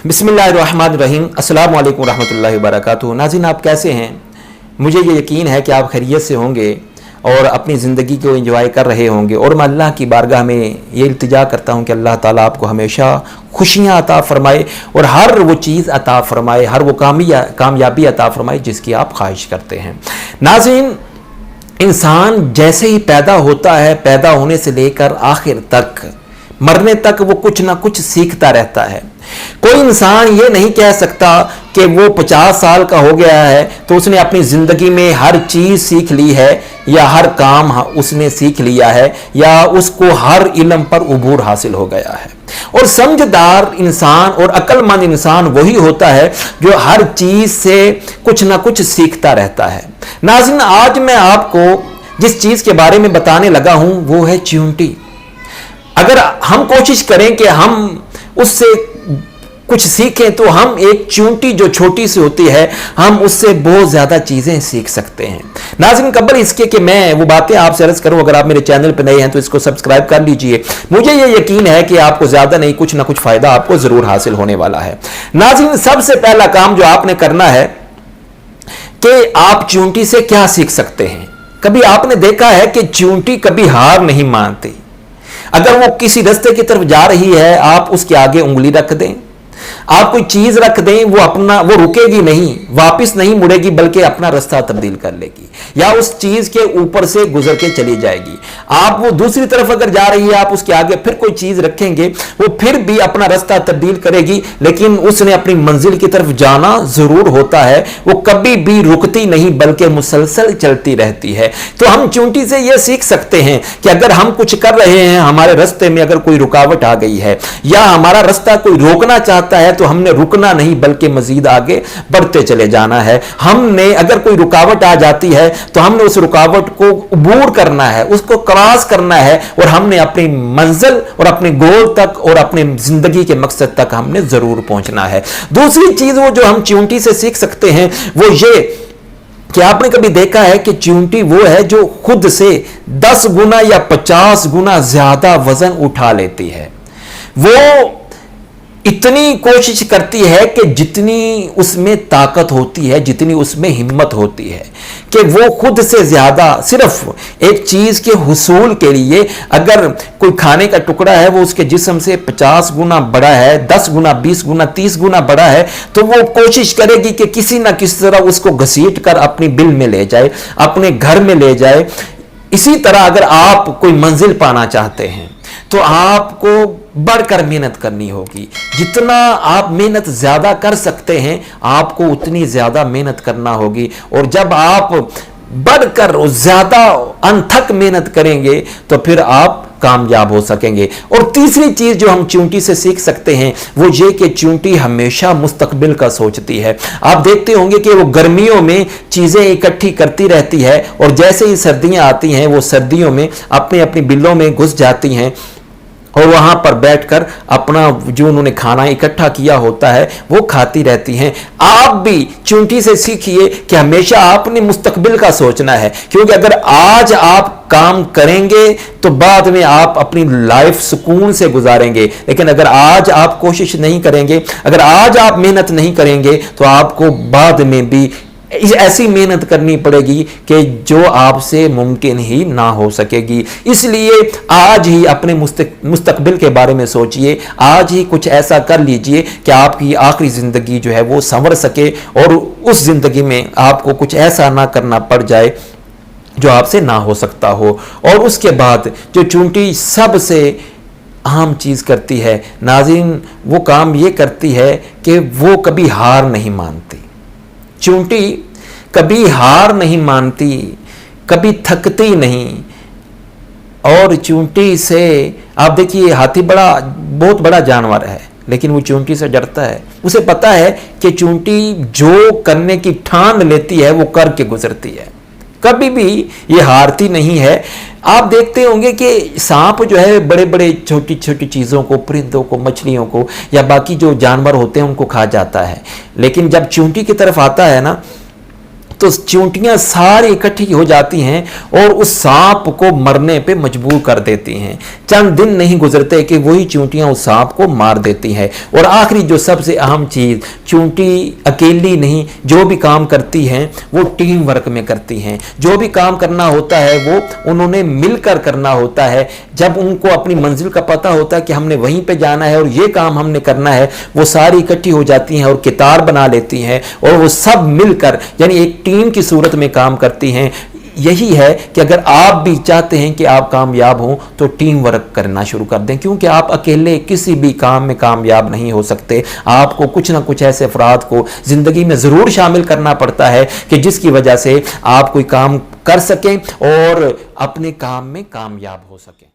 بسم اللہ الرحمن الرحیم، السلام علیکم ورحمۃ اللہ وبرکاتہ۔ ناظرین، آپ کیسے ہیں؟ مجھے یہ یقین ہے کہ آپ خیریت سے ہوں گے اور اپنی زندگی کو انجوائے کر رہے ہوں گے، اور میں اللہ کی بارگاہ میں یہ التجا کرتا ہوں کہ اللہ تعالیٰ آپ کو ہمیشہ خوشیاں عطا فرمائے اور ہر وہ چیز عطا فرمائے، ہر وہ کامیابی عطا فرمائے جس کی آپ خواہش کرتے ہیں۔ ناظرین، انسان جیسے ہی پیدا ہوتا ہے، پیدا ہونے سے لے کر آخر تک، مرنے تک وہ کچھ نہ کچھ سیکھتا رہتا ہے۔ کوئی انسان یہ نہیں کہہ سکتا کہ وہ 50 سال کا ہو گیا ہے تو اس نے اپنی زندگی میں ہر چیز سیکھ لی ہے، یا ہر کام اس نے سیکھ لیا ہے، یا اس کو ہر علم پر عبور حاصل ہو گیا ہے۔ اور سمجھدار انسان اور عقل مند انسان وہی ہوتا ہے جو ہر چیز سے کچھ نہ کچھ سیکھتا رہتا ہے۔ ناظرین، آج میں آپ کو جس چیز کے بارے میں بتانے لگا ہوں وہ ہے چیونٹی۔ اگر ہم کوشش کریں کہ ہم اس سے کچھ سیکھیں تو ہم ایک چیونٹی جو چھوٹی سی ہوتی ہے، ہم اس سے بہت زیادہ چیزیں سیکھ سکتے ہیں۔ ناظرین، قبل اس کے کہ میں وہ باتیں آپ سے عرض کروں، اگر آپ میرے چینل پہ نئے ہیں تو اس کو سبسکرائب کر لیجئے۔ مجھے یہ یقین ہے کہ آپ کو زیادہ نہیں، کچھ نہ کچھ فائدہ آپ کو ضرور حاصل ہونے والا ہے۔ ناظرین، سب سے پہلا کام جو آپ نے کرنا ہے کہ آپ چیونٹی سے کیا سیکھ سکتے ہیں۔ کبھی آپ نے دیکھا ہے کہ چیونٹی کبھی ہار نہیں مانتی۔ اگر وہ کسی راستے کی طرف جا رہی ہے، آپ اس کے آگے انگلی رکھ دیں، آپ کوئی چیز رکھ دیں، وہ رکے گی نہیں، واپس نہیں مڑے گی، بلکہ اپنا راستہ تبدیل کر لے گی، یا اس چیز کے اوپر سے گزر کے چلی جائے گی۔ آپ وہ دوسری طرف اگر جا رہی ہے، آپ اس کے آگے پھر کوئی چیز رکھیں گے، وہ پھر بھی اپنا راستہ تبدیل کرے گی، لیکن اس نے اپنی منزل کی طرف جانا ضرور ہوتا ہے۔ وہ کبھی بھی رکتی نہیں بلکہ مسلسل چلتی رہتی ہے۔ تو ہم چیونٹی سے یہ سیکھ سکتے ہیں کہ اگر ہم کچھ کر رہے ہیں، ہمارے راستے میں اگر کوئی رکاوٹ آ گئی ہے، یا ہمارا راستہ کوئی روکنا چاہتا ہے، تو ہم نے رکنا نہیں بلکہ مزید آگے بڑھتے چلے جانا ہے۔ ہم نے اگر کوئی رکاوٹ آ جاتی ہے تو ہم نے اس رکاوٹ کو عبور کرنا ہے، اس کو کراس کرنا ہے، اور ہم نے اپنی منزل اور اپنے گول تک اور اپنے زندگی کے مقصد تک ہم نے ضرور پہنچنا ہے۔ دوسری چیز وہ جو ہم چیونٹی سے سیکھ سکتے ہیں وہ یہ کہ آپ نے کبھی دیکھا ہے کہ چیونٹی وہ ہے جو خود سے 10 گنا یا 50 گنا زیادہ وزن اٹھا لیتی ہے۔ وہ اتنی کوشش کرتی ہے کہ جتنی اس میں طاقت ہوتی ہے، جتنی اس میں ہمت ہوتی ہے، کہ وہ خود سے زیادہ صرف ایک چیز کے حصول کے لیے، اگر کوئی کھانے کا ٹکڑا ہے وہ اس کے جسم سے 50 گنا بڑا ہے، 10 گنا، 20 گنا، 30 گنا بڑا ہے، تو وہ کوشش کرے گی کہ کسی نہ کسی طرح اس کو گھسیٹ کر اپنی بل میں لے جائے، اپنے گھر میں لے جائے۔ اسی طرح اگر آپ کوئی منزل پانا چاہتے ہیں تو آپ کو بڑھ کر محنت کرنی ہوگی۔ جتنا آپ محنت زیادہ کر سکتے ہیں، آپ کو اتنی زیادہ محنت کرنا ہوگی، اور جب آپ بڑھ کر زیادہ انتھک محنت کریں گے تو پھر آپ کامیاب ہو سکیں گے۔ اور تیسری چیز جو ہم چیونٹی سے سیکھ سکتے ہیں وہ یہ کہ چیونٹی ہمیشہ مستقبل کا سوچتی ہے۔ آپ دیکھتے ہوں گے کہ وہ گرمیوں میں چیزیں اکٹھی کرتی رہتی ہے، اور جیسے ہی سردیاں آتی ہیں وہ سردیوں میں اپنی بلوں میں گھس جاتی ہیں، اور وہاں پر بیٹھ کر اپنا جو انہوں نے کھانا اکٹھا کیا ہوتا ہے وہ کھاتی رہتی ہیں۔ آپ بھی چیونٹی سے سیکھیے کہ ہمیشہ آپ نے مستقبل کا سوچنا ہے، کیونکہ اگر آج آپ کام کریں گے تو بعد میں آپ اپنی لائف سکون سے گزاریں گے، لیکن اگر آج آپ کوشش نہیں کریں گے، اگر آج آپ محنت نہیں کریں گے تو آپ کو بعد میں بھی ایسی محنت کرنی پڑے گی کہ جو آپ سے ممکن ہی نہ ہو سکے گی۔ اس لیے آج ہی اپنے مستقبل کے بارے میں سوچئے، آج ہی کچھ ایسا کر لیجئے کہ آپ کی آخری زندگی جو ہے وہ سنور سکے، اور اس زندگی میں آپ کو کچھ ایسا نہ کرنا پڑ جائے جو آپ سے نہ ہو سکتا ہو۔ اور اس کے بعد جو چیونٹی سب سے اہم چیز کرتی ہے ناظرین، وہ کام یہ کرتی ہے کہ وہ کبھی ہار نہیں مانتی۔ چیونٹی کبھی ہار نہیں مانتی، کبھی تھکتی نہیں، اور چیونٹی سے آپ دیکھیے، ہاتھی بہت بڑا جانور ہے لیکن وہ چیونٹی سے ڈرتا ہے۔ اسے پتا ہے کہ چیونٹی جو کرنے کی ٹھان لیتی ہے وہ کر کے گزرتی ہے، کبھی بھی یہ ہارتی نہیں ہے۔ آپ دیکھتے ہوں گے کہ سانپ جو ہے بڑے بڑے چھوٹی چھوٹی چیزوں کو، پرندوں کو، مچھلیوں کو، یا باقی جو جانور ہوتے ہیں ان کو کھا جاتا ہے، لیکن جب چیونٹی کی طرف آتا ہے نا تو چیونٹیاں ساری اکٹھی ہو جاتی ہیں اور اس سانپ کو مرنے پہ مجبور کر دیتی ہیں. چند دن نہیں گزرتے کہ وہی چیونٹیاں اس سانپ کو مار دیتی ہیں. اور آخری جو سب سے اہم چیز، چیونٹی اکیلی نہیں، جو بھی کام کرتی ہیں وہ ٹیم ورک میں کرتی ہیں. جو بھی کام کرنا ہوتا ہے وہ انہوں نے مل کر کرنا ہوتا ہے. جب ان کو اپنی منزل کا پتہ ہوتا ہے کہ ہم نے وہیں پہ جانا ہے اور یہ کام ہم نے کرنا ہے، وہ ساری اکٹھی ہو جاتی ہیں اور قطار بنا لیتی ہیں اور وہ سب مل کر یعنی ایک ٹیم کی صورت میں کام کرتی ہیں. یہی ہے کہ اگر آپ بھی چاہتے ہیں کہ آپ کامیاب ہوں تو ٹیم ورک کرنا شروع کر دیں، کیونکہ آپ اکیلے کسی بھی کام میں کامیاب نہیں ہو سکتے. آپ کو کچھ نہ کچھ ایسے افراد کو زندگی میں ضرور شامل کرنا پڑتا ہے کہ جس کی وجہ سے آپ کوئی کام کر سکیں اور اپنے کام میں کامیاب ہو سکیں.